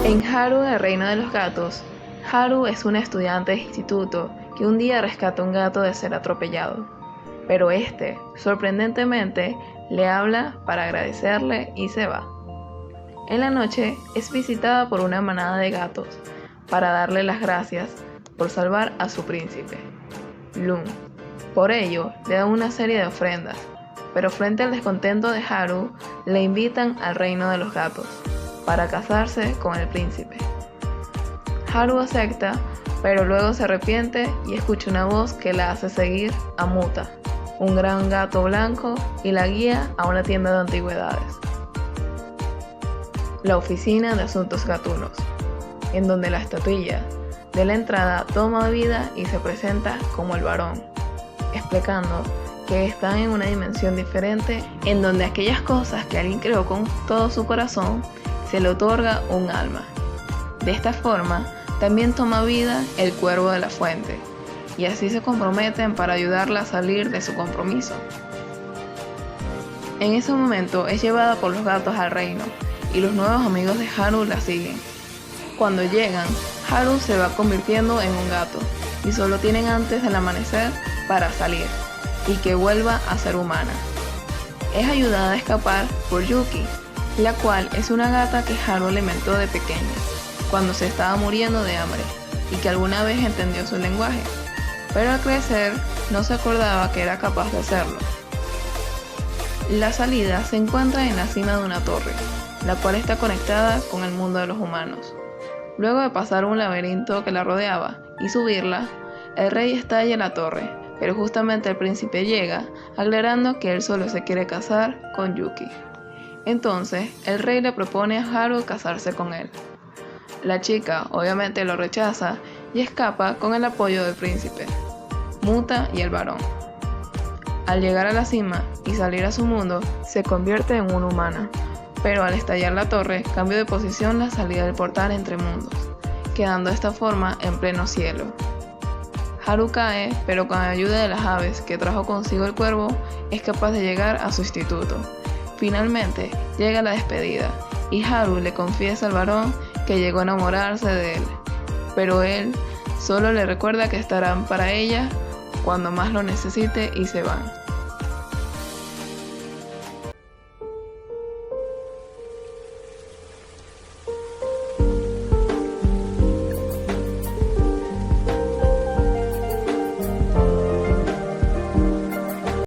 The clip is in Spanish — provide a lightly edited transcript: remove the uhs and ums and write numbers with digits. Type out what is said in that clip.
En Haru, el reino de los gatos, Haru es un estudiante de instituto que un día rescata un gato de ser atropellado. Pero este, sorprendentemente, le habla para agradecerle y se va. En la noche es visitada por una manada de gatos para darle las gracias por salvar a su príncipe, Lun. Por ello, le dan una serie de ofrendas, pero frente al descontento de Haru, le invitan al reino de los gatos para casarse con el príncipe. Haru acepta, pero luego se arrepiente y escucha una voz que la hace seguir a Muta, un gran gato blanco, y la guía a una tienda de antigüedades, la oficina de asuntos gatunos, en donde la estatuilla de la entrada toma vida y se presenta como el varón, explicando que están en una dimensión diferente en donde aquellas cosas que alguien creó con todo su corazón se le otorga un alma. De esta forma también toma vida el cuervo de la fuente, y así se comprometen para ayudarla a salir de su compromiso. En ese momento es llevada por los gatos al reino, y los nuevos amigos de Haru la siguen. Cuando llegan, Haru se va convirtiendo en un gato, y solo tienen antes del amanecer para salir, y que vuelva a ser humana. Es ayudada a escapar por Yuki, la cual es una gata que Haru alimentó de pequeña, cuando se estaba muriendo de hambre, y que alguna vez entendió su lenguaje, pero al crecer no se acordaba que era capaz de hacerlo. La salida se encuentra en la cima de una torre, la cual está conectada con el mundo de los humanos. Luego de pasar un laberinto que la rodeaba y subirla, el rey estalla en la torre, pero justamente el príncipe llega, aclarando que él solo se quiere casar con Yuki. Entonces, el rey le propone a Haru casarse con él. La chica obviamente lo rechaza y escapa con el apoyo del príncipe, Muta y el varón. Al llegar a la cima y salir a su mundo, se convierte en una humana, pero al estallar la torre, cambió de posición la salida del portal entre mundos, quedando de esta forma en pleno cielo. Haru cae, pero con la ayuda de las aves que trajo consigo el cuervo, es capaz de llegar a su instituto. Finalmente, llega la despedida, y Haru le confiesa al varón que llegó a enamorarse de él, pero él solo le recuerda que estarán para ella cuando más lo necesite y se van.